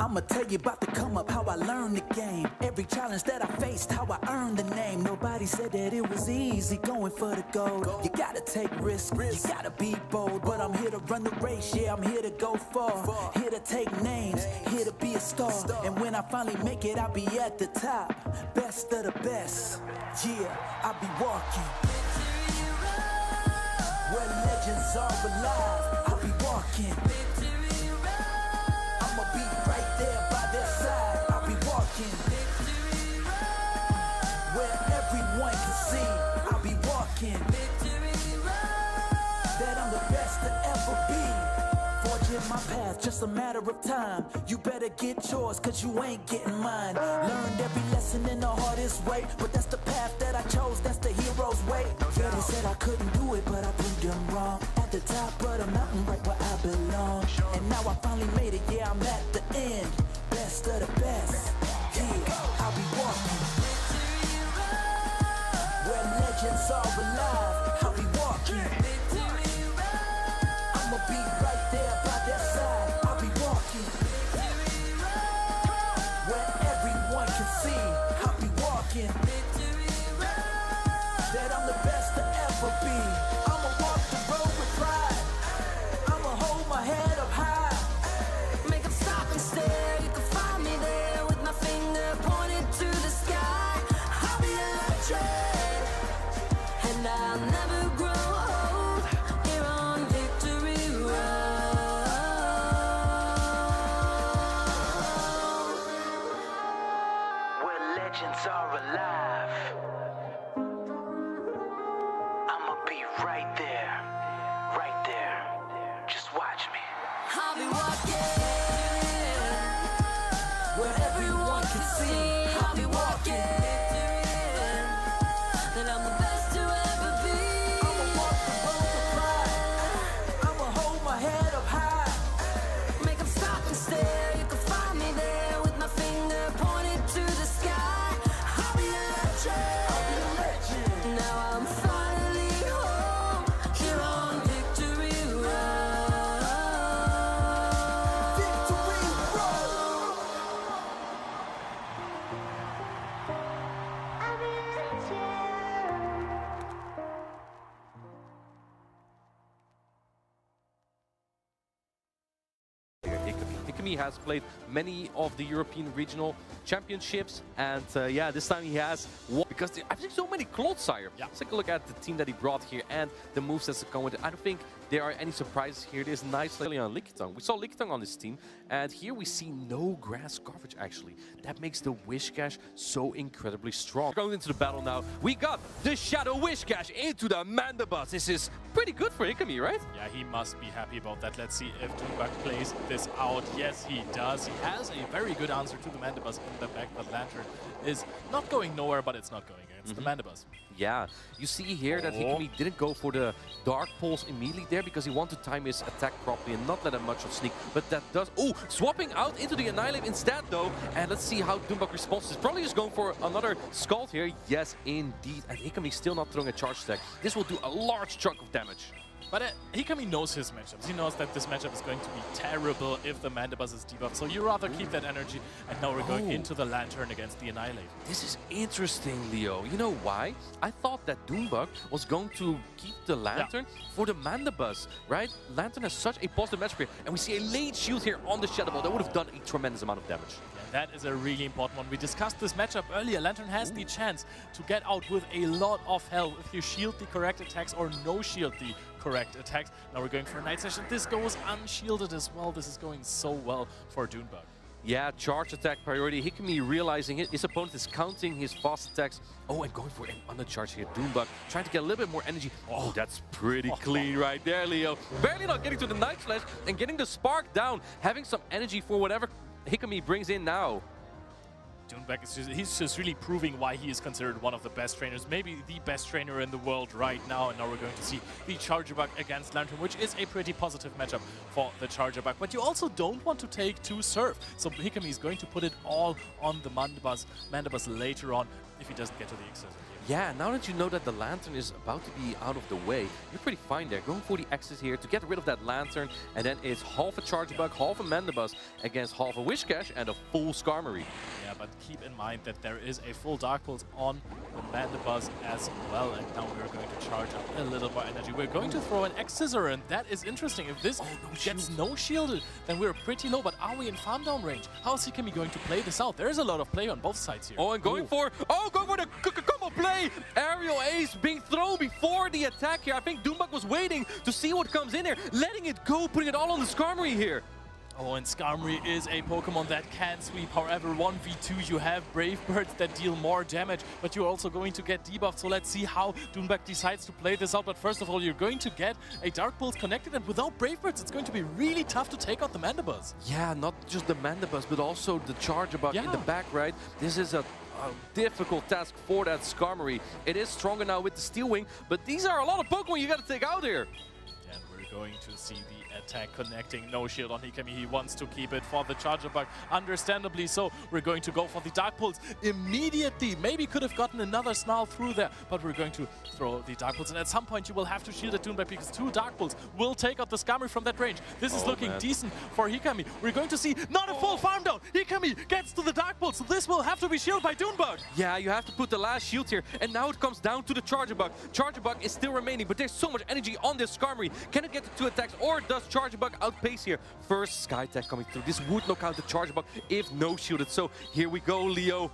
I'ma tell you about the come up, how I learned the game. Every challenge that I faced, how I earned the name. Nobody said that it was easy going for the gold. You gotta take risks, you gotta be bold. But I'm here to run the race, yeah, I'm here to go far. Here to take names, here to be a star. And when I finally make it, I'll be at the top. Best of the best, yeah, I'll be walking where legends are alive. I'll be walking, I'ma be right there by their side. I'll be walking where everyone can see. I'll be walking that I'm the best to ever be. Forging my path, just a matter of time. You better get yours, cause you ain't getting mine. Learned every lesson in the hardest way, but that's the path that I chose, that's the hero's way. Yeah, they said I couldn't do it, but I proved them wrong. At the top of the mountain, right where I belong. And now I finally made it, yeah, I'm at the end. Best of the best, yeah, I'll be walking where legends are alive. I'll be walking, I'ma be right there by their side. I'll be walking where everyone can see. I'll be walking that I'm the best to ever be. I'ma walk the road with pride, I'ma hold my head up high. Make them stop and stare, you can find me there with my finger pointed to the sky. I'll be electric, and I'll never grow old. Here on Victory Road, where legends are alive. I'ma be right there, right there. Just watch me. I'll be walking where everyone can see. I'll be walking that I'm the best to ever be. I'ma walk the road with pride, I'ma hold my head up high. Make them stop and stare, you can find me there with my finger pointed to the sky. I'll be a legend, I'll be a legend. Now I'm finally home, here on Victory Road. Victory Road. I'll be a legend. Hikami has played many of the European regional championships, and yeah, this time he has won because I've seen so many Clodsire. Yeah. Let's take a look at the team that he brought here and the moves that's come with it. I don't think there are any surprises here. There's nice play on Lickitung. We saw Lickitung on this team, and here we see no grass coverage actually. That makes the Whiscash so incredibly strong. Going into the battle now, we got the Shadow Whiscash into the Mandibuzz. This is pretty good for Hikami, right? Yeah, he must be happy about that. Let's see if Doombuck plays this out. Yes, he does. He has a very good answer to the Mandibuzz in the back. The Lantern is not going nowhere, but it's not going against the Mandibuzz. Yeah, you see here that Hikami didn't go for the Dark Pulse immediately there because he wanted to time his attack properly and not let him much of sneak. But that does... Oh, swapping out into the Annihilate instead though. And let's see how Doombuck responds. He's probably just going for another Scald here. Yes, indeed. And Hikami still not throwing a charge attack. This will do a large chunk of damage. But Hikami knows his matchups. He knows that this matchup is going to be terrible if the Mandibuzz is debuffed. So you rather keep that energy. And now we're going into the Lantern against the Annihilate. This is interesting, Leo. You know why? I thought that Doombuck was going to keep the Lantern for the Mandibuzz, right? Lantern has such a positive matchup here. And we see a late shield here on the Shadow Ball. That would have done a tremendous amount of damage. Yeah, that is a really important one. We discussed this matchup earlier. Lantern has the chance to get out with a lot of health if you shield the correct attacks or no shield the correct attacks. Now we're going for a Night Session. This goes unshielded as well. This is going so well for Doombuck. Yeah, charge attack priority. Hikami realizing it. His opponent is counting his fast attacks. Oh, and going for an undercharge here. Doombuck trying to get a little bit more energy. Oh, that's pretty clean right there, Leo. Barely not getting to the Night Slash and getting the spark down. Having some energy for whatever Hikami brings in now. Doombuck is he's just really proving why he is considered one of the best trainers, maybe the best trainer in the world right now. And now we're going to see the Charjabug against Lantern, which is a pretty positive matchup for the Charjabug. But you also don't want to take two Surf. So Hikami is going to put it all on the Mandibuzz later on if he doesn't get to the Excessive here. Yeah, now that you know that the Lantern is about to be out of the way, you're pretty fine there. Going for the X's here to get rid of that Lantern, and then it's half a Charge Bug, half a Mandibuzz against half a Whiscash and a full Skarmory. Yeah, but keep in mind that there is a full Dark Pulse on the Mandibuzz as well, and now we're going to charge up a little more energy. We're going to throw an X-Scissor, and that is interesting. If this gets no shielded, then we're pretty low, but are we in farm down range? How is Hikami going to play this out? There's a lot of play on both sides here. Oh, and going for the combo play! Aerial Ace being thrown before the attack here. I think Doombug was waiting to see what comes in there, letting it go, putting it all on the Skarmory here. Oh, and Skarmory is a Pokemon that can sweep. However, 1v2, you have Brave Birds that deal more damage, but you're also going to get debuffed. So let's see how Doombug decides to play this out. But first of all, you're going to get a Dark Pulse connected, and without Brave Birds, it's going to be really tough to take out the Mandibuzz. Yeah, not just the Mandibuzz, but also the Charge Bug in the back, right? This is a difficult task for that Skarmory. It is stronger now with the Steel Wing, but these are a lot of Pokemon you got to take out here. And we're going to see the attack connecting. No shield on Hikami. He wants to keep it for the Charger Bug. Understandably so. We're going to go for the Dark Pulse immediately. Maybe could have gotten another Snarl through there, but we're going to throw the Dark Pulse. And at some point you will have to shield at Doombug because 2 Dark Pulse will take out the Skarmory from that range. This is looking decent for Hikami. We're going to see not a full farm down. Hikami gets to the Dark Pulse. So this will have to be shielded by Doombug. Yeah, you have to put the last shield here. And now it comes down to the Charger Bug. Charger Bug is still remaining, but there's so much energy on this Skarmory. Can it get the 2 attacks, or does Charger Bug outpace here? First Sky Tech coming through. This would knock out the Charger Bug if no shielded. So here we go, Leo.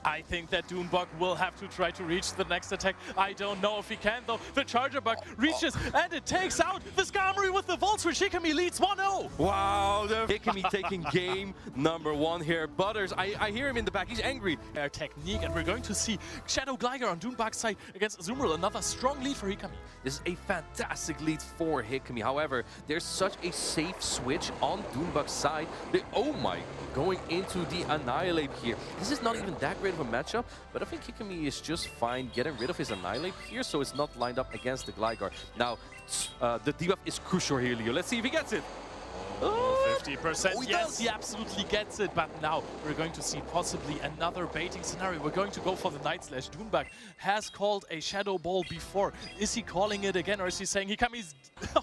I think that Doombug will have to try to reach the next attack. I don't know if he can, though. The Charger Bug reaches, and it takes out the Skarmory with the Volt Switch. Hikami leads 1-0. Wow, the Hikami taking game number 1 here. Butters, I hear him in the back. He's angry. Their technique, and we're going to see Shadow Gligar on Doombug's side against Azumarill. Another strong lead for Hikami. This is a fantastic lead for Hikami. However, there's such a safe switch on Doombug's side. Oh my, going into the Annihilate here. This is not even that great of a matchup, but I think Hikami is just fine getting rid of his Annihilate here, so it's not lined up against the Gligar. Now, the debuff is crucial here, Leo. Let's see if he gets it. Oh, 50%. Oh, he yes, does. he absolutely gets it. But now we're going to see possibly another baiting scenario. We're going to go for the Night Slash. Doombug has called a Shadow Ball before. Is he calling it again, or is he saying Hikami's...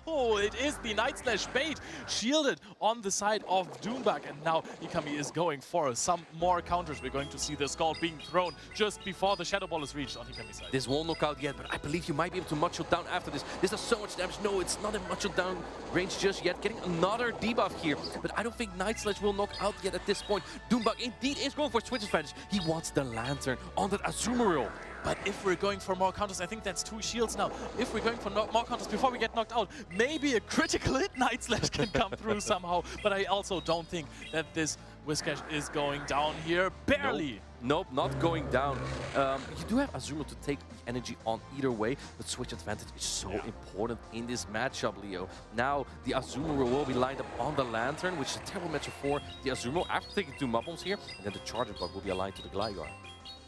Oh, it is the Night Slash bait shielded on the side of Doombug. And now Hikami is going for some more counters. We're going to see the Scald being thrown just before the Shadow Ball is reached on Hikami's side. This won't knock out yet, but I believe you might be able to Macho down after this. This does so much damage. No, it's not a Macho down range just yet. Getting another debuff here, but I don't think Night Slash will knock out yet at this point. Doombug indeed is going for switch advantage. He wants the Lantern on that Azumarill. But if we're going for more counters, I think that's 2 shields now. If we're going for more counters before we get knocked out, maybe a critical hit Night Slash can come through somehow. But I also don't think that this Whiscash is going down here. Barely. Nope, not going down. You do have Azumarill to take the energy on either way, but switch advantage is so important in this matchup, Leo. Now, the Azumarill will be lined up on the Lantern, which is a terrible matchup for the Azumarill after taking 2 Mob-Bombs here, and then the Charger Bug will be aligned to the Gligar.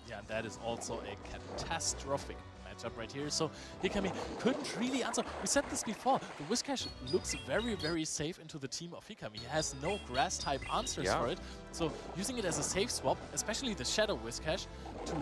Yeah, and that is also a catastrophic matchup right here. So Hikami couldn't really answer. We said this before. The Whiscash looks very, very safe into the team of Hikami. He has no grass-type answers for it. So using it as a safe swap, especially the Shadow Whiscash, to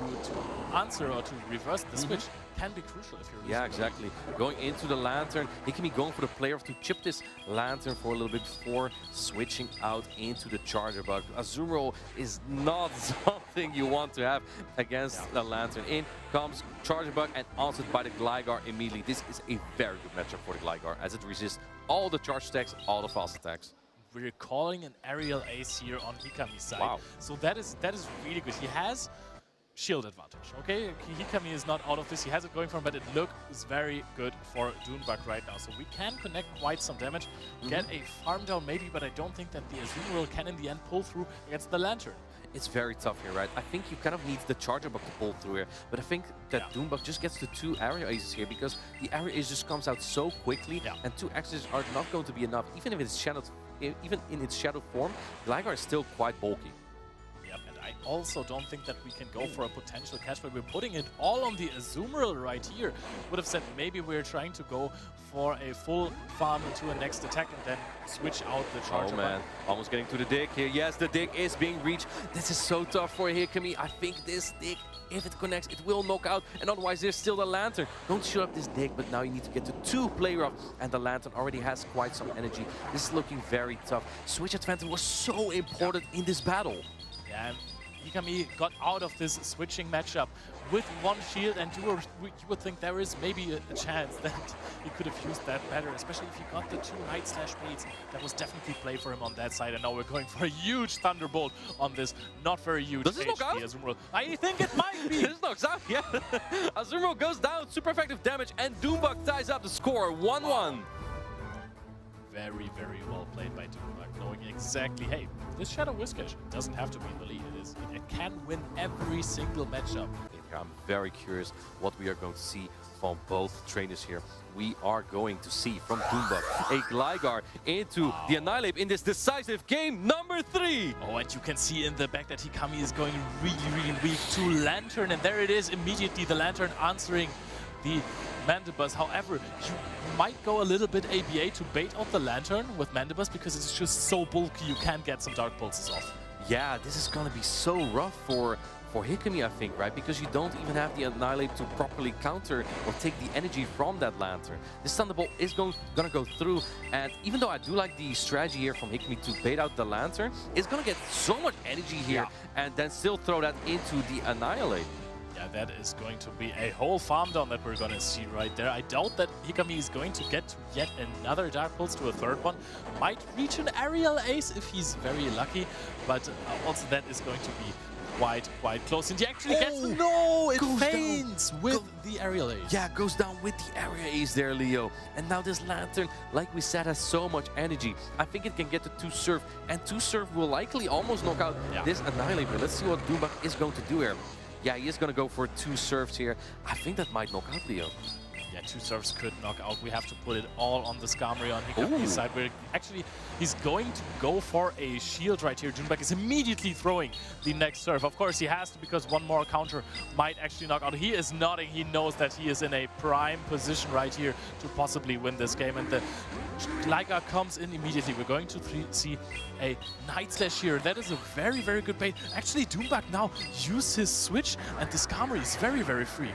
answer or to reverse the switch can be crucial if you're Yeah, exactly. Going into the Lantern, Hikami going for the player to chip this Lantern for a little bit before switching out into the Charger Bug. Azumarill is not something you want to have against the Lantern. In comes Charger Bug and answered by the Gligar immediately. This is a very good matchup for the Gligar as it resists all the charge attacks, all the fast attacks. We're calling an Aerial Ace here on Hikami's side. Wow. So that is really good. He has shield advantage, okay? Hikami is not out of this. He has it going for him, but it looks very good for Doombug right now. So we can connect quite some damage, get a farm down maybe, but I don't think that the Azumarill can in the end pull through against the Lantern. It's very tough here, right? I think you kind of need the Charger Bug to pull through here, but I think that Doombug just gets the 2 Area Aces here because the Area Ace just comes out so quickly, and 2 Axes are not going to be enough. Even if it's shadowed, even in its shadow form, Gligar is still quite bulky. Yep, and I also don't think that we can go for a potential catch, but we're putting it all on the Azumarill right here. Would have said maybe we're trying to go for a full farm into a next attack and then switch out the charger. Oh man, almost getting to the dig here. Yes, the dig is being reached. This is so tough for Hikami. I think this dig, if it connects, it will knock out, and otherwise there's still the Lantern. Don't shoot up this dig, but now you need to get to 2 player up, and the Lantern already has quite some energy. This is looking very tough. Switch advantage was so important in this battle. Yeah, and Hikami got out of this switching matchup with 1 shield, and you would think there is maybe a chance that he could have used that better, especially if he got the 2 Night/Baits. That was definitely play for him on that side, and now we're going for a huge Thunderbolt on this not very huge Does this knock out? Azumarill. I think it might be! This knocks out, yeah. Azumarill goes down, super effective damage, and Doombug ties up the score, 1-1. Very, very well played by Doombug, knowing exactly, hey, this Shadow Whiscash doesn't have to be in the lead. It can win every single matchup. I'm very curious what we are going to see from both trainers here. We are going to see from Doombug a Gligar into the Annihilate in this decisive game number 3. Oh, and you can see in the back that Hikami is going really, really weak to Lantern, and there it is immediately, the Lantern answering the Mandibuzz. However, you might go a little bit ABA to bait out the Lantern with Mandibuzz because it's just so bulky you can get some Dark Pulses off. Yeah, this is going to be so rough for Hikami, I think, right? Because you don't even have the Annihilate to properly counter or take the energy from that Lantern. This Thunderbolt is going to go through, and even though I do like the strategy here from Hikami to bait out the Lantern, it's going to get so much energy here and then still throw that into the Annihilate. Yeah, that is going to be a whole farm down that we're going to see right there. I doubt that Hikami is going to get to yet another Dark Pulse to a 3rd one. Might reach an Aerial Ace if he's very lucky, but also that is going to be quite close. And he actually gets... No! It faints with the Aerial Ace. Yeah, goes down with the Area Ace there, Leo. And now this Lantern, like we said, has so much energy. I think it can get to 2 Surf, and 2 Surf will likely almost knock out this Annihilator. Let's see what Doombug is going to do here. Yeah, he is going to go for 2 Surfs here. I think that might knock out Leo. Yeah, 2 Surfs could knock out. We have to put it all on the Skarmory on Hikami's side. Where actually, he's going to go for a shield right here. Doombug is immediately throwing the next Surf. Of course, he has to, because one more counter might actually knock out. He is nodding. He knows that he is in a prime position right here to possibly win this game. And the Gligar comes in immediately. We're going to see a Night/Slash here. That is a very, very good bait. Actually, Doombug now used his switch, and the Skarmory is very, very free.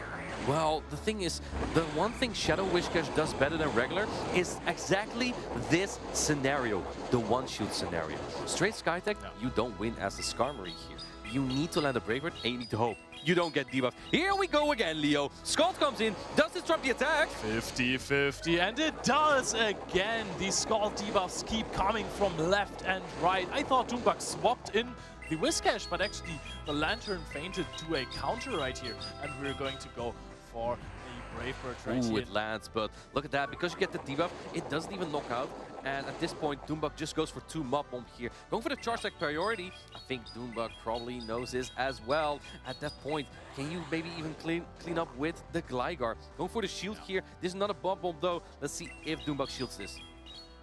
Well, the thing is, the one thing Shadow Whiscash does better than regular is exactly this scenario, the 1-shield scenario. Straight Skytech, you don't win as the Skarmory here. You need to land a Brave Bird and you need to hope you don't get debuffed. Here we go again, Leo. Scald comes in, does disrupt the attack. 50-50, and it does again. These Scald debuffs keep coming from left and right. I thought Doombug swapped in the Whiscash, but actually the Lantern fainted to a counter right here, and we're going to go for a Brave Bird right here. It lands, but look at that. Because you get the debuff, it doesn't even knock out. And at this point, Doombug just goes for 2 Mob Bomb here. Going for the Charge Attack priority. I think Doombug probably knows this as well. At that point, can you maybe even clean up with the Gligar? Going for the shield here. This is not a Mob Bomb though. Let's see if Doombug shields this.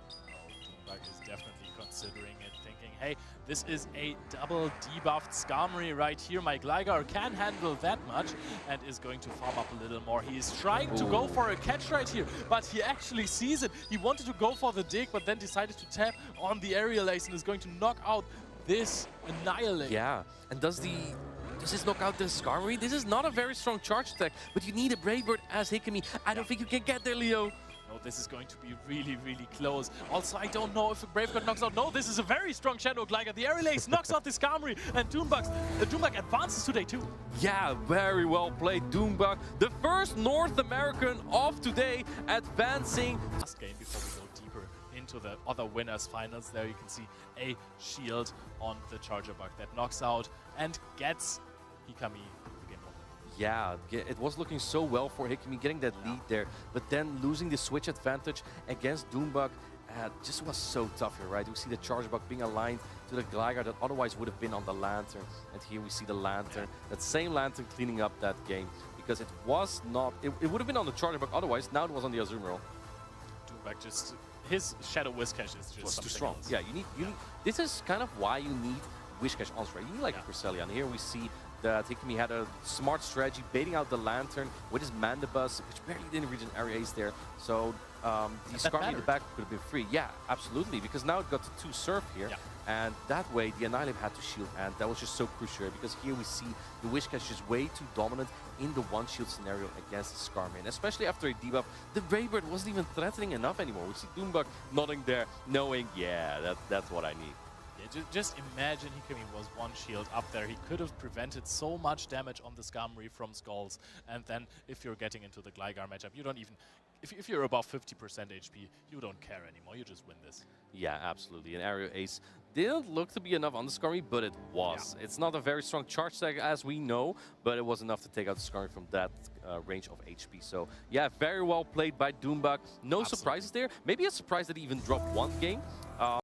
Doombug is definitely considering it, thinking, hey, this is a double debuffed Skarmory right here. My Gligar can handle that much and is going to farm up a little more. He is trying to go for a catch right here, but he actually sees it. He wanted to go for the dig, but then decided to tap on the Aerial Ace and is going to knock out this Annihilate. Yeah, and does this knock out the Skarmory? This is not a very strong charge attack, but you need a Brave Bird as Hikami. I don't think you can get there, Leo. No, this is going to be really, really close. Also, I don't know if a Brave Bird knocks out. No, this is a very strong Shadow Gligar. The Aerial Ace knocks out the Skarmory, and Doombug advances today too. Yeah, very well played, Doombug. The first North American of today advancing. Last game before we go deeper into the other winners finals. There you can see a shield on the Charger Bug that knocks out and gets Hikami. Yeah, it was looking so well for Hikami getting that lead there, but then losing the switch advantage against Doombug just was so tough here, right? We see the Charge Bug being aligned to the Gligar that otherwise would have been on the Lantern, and here we see the Lantern, that same Lantern cleaning up that game, because it was not, it would have been on the Charge Bug otherwise, now it was on the Azumarill. Doombug just, his Shadow Whiscash is just too strong. else. Yeah, you need, this is kind of why you need Whiscash answer ready, like Cresselia. And here we see that Hikimi had a smart strategy, baiting out the Lantern with his Mandibus, which barely didn't reach an area ace there. So the Skarmory in the back could have been free. Yeah, absolutely, because now it got to 2 Surf here. Yeah. And that way, the Annihilape had to shield, and that was just so crucial, because here we see the Whiscash just way too dominant in the one-shield scenario against the Skarmory. And especially after a debuff, the Raybird wasn't even threatening enough anymore. We see Doombug nodding there, knowing, yeah, that's what I need. Yeah, just imagine Hikimi was one shield up there. He could have prevented so much damage on the Skarmory from Skulls. And then if you're getting into the Gligar matchup, you don't even... If you're above 50% HP, you don't care anymore. You just win this. Yeah, absolutely. An Aerial Ace didn't look to be enough on the Skarmory, but it was. Yeah. It's not a very strong charge tag, as we know, but it was enough to take out the Skarmory from that range of HP. So, yeah, very well played by Doombug. No surprises there. Maybe a surprise that he even dropped one game.